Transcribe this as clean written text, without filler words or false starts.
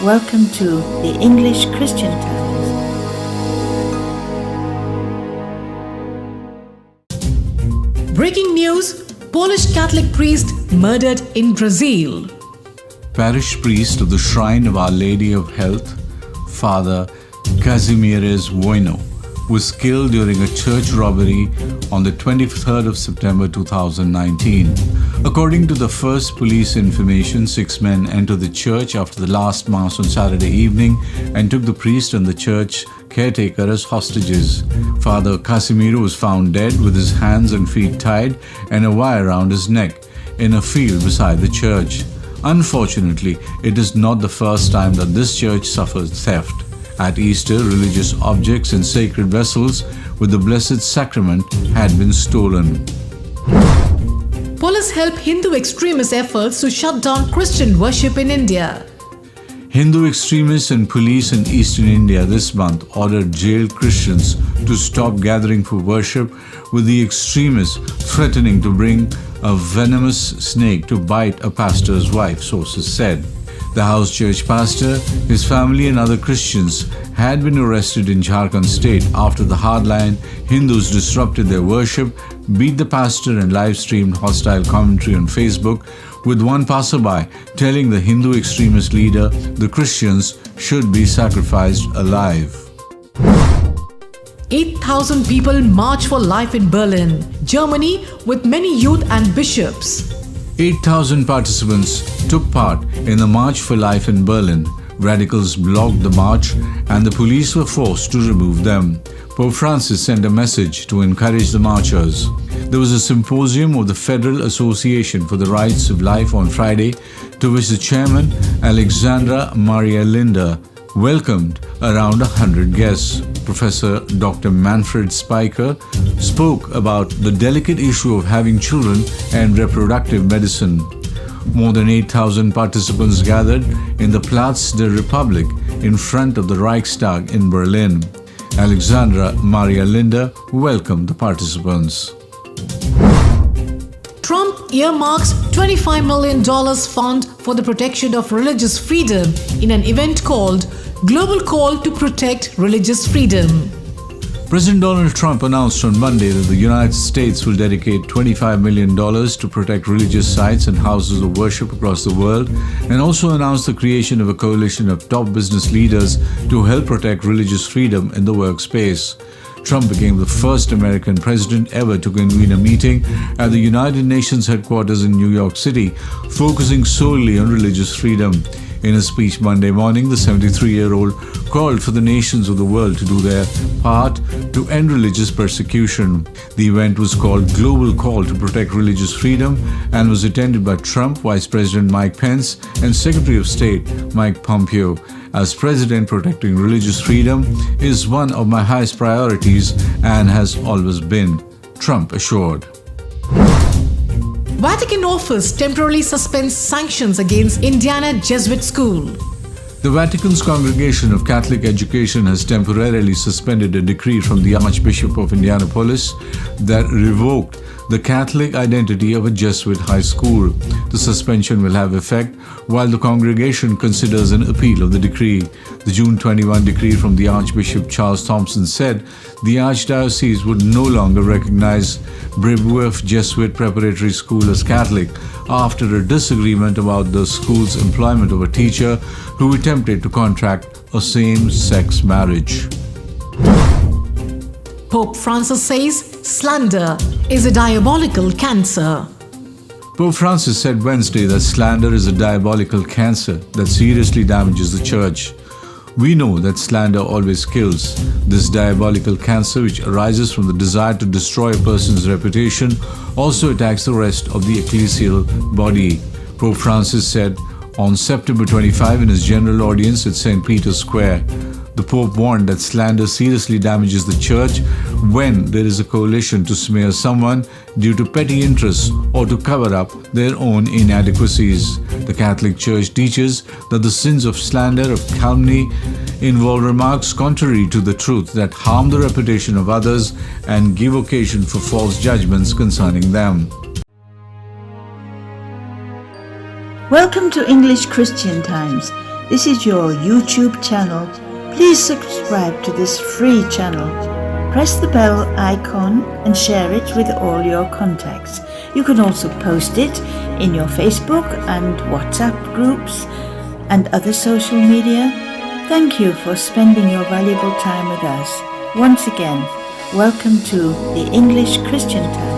Welcome to the English Christian Times. Breaking news: Polish Catholic priest murdered in Brazil. Parish priest of the Shrine of Our Lady of Health, Father Kazimierz Wojno, was killed during a church robbery on the 23rd of September 2019. According to the first police information, 6 men entered the church after the last Mass on Saturday evening and took the priest and the church caretaker as hostages. Father Casimiro was found dead with his hands and feet tied and a wire around his neck in a field beside the church. Unfortunately, it is not the first time that this church suffered theft. At Easter, religious objects and sacred vessels with the Blessed Sacrament had been stolen. Police help Hindu extremist efforts to shut down Christian worship in India. Hindu extremists and police in eastern India this month ordered jailed Christians to stop gathering for worship, with the extremists threatening to bring a venomous snake to bite a pastor's wife, sources said. The house church pastor, his family and other Christians had been arrested in Jharkhand state after the hardline Hindus disrupted their worship, beat the pastor and live-streamed hostile commentary on Facebook, with one passerby telling the Hindu extremist leader the Christians should be sacrificed alive. 8,000 people march for life in Berlin, Germany, with many youth and bishops. 8,000 participants took part in the March for Life in Berlin. Radicals blocked the march and the police were forced to remove them. Pope Francis sent a message to encourage the marchers. There was a symposium of the Federal Association for the Rights of Life on Friday, to which the chairman, Alexandra Maria Linda, welcomed around 100 guests. Professor Dr. Manfred Spiker spoke about the delicate issue of having children and reproductive medicine. More than 8,000 participants gathered in the Platz der Republik in front of the Reichstag in Berlin. Alexandra Maria Linda welcomed the participants. Trump earmarks $25 million fund for the protection of religious freedom in an event called Global Call to Protect Religious Freedom. President Donald Trump announced on Monday that the United States will dedicate $25 million to protect religious sites and houses of worship across the world, and also announced the creation of a coalition of top business leaders to help protect religious freedom in the workspace. Trump became the first American president ever to convene a meeting at the United Nations headquarters in New York City, focusing solely on religious freedom. In a speech Monday morning, the 73-year-old called for the nations of the world to do their part to end religious persecution. The event was called Global Call to Protect Religious Freedom and was attended by Trump, Vice President Mike Pence, and Secretary of State Mike Pompeo. As president, protecting religious freedom is one of my highest priorities and has always been, Trump assured. Vatican office temporarily suspends sanctions against Indiana Jesuit school. The Vatican's Congregation of Catholic Education has temporarily suspended a decree from the Archbishop of Indianapolis that revoked the Catholic identity of a Jesuit high school. The suspension will have effect while the congregation considers an appeal of the decree. The June 21 decree from the Archbishop Charles Thompson said the Archdiocese would no longer recognize Brebeuf Jesuit Preparatory School as Catholic after a disagreement about the school's employment of a teacher who attempted to contract a same-sex marriage. Pope Francis says slander is a diabolical cancer. Pope Francis said Wednesday that slander is a diabolical cancer that seriously damages the Church. We know that slander always kills. This diabolical cancer, which arises from the desire to destroy a person's reputation, also attacks the rest of the ecclesial body. Pope Francis said on September 25 in his general audience at St. Peter's Square. The Pope warned that slander seriously damages the Church when there is a coalition to smear someone due to petty interests or to cover up their own inadequacies. The Catholic Church teaches that the sins of slander, of calumny, involve remarks contrary to the truth that harm the reputation of others and give occasion for false judgments concerning them. Welcome to English Christian Times. This is your YouTube channel. Please subscribe to this free channel. Press the bell icon and share it with all your contacts. You can also post it in your Facebook and WhatsApp groups and other social media. Thank you for spending your valuable time with us. Once again, welcome to the English Christian Times.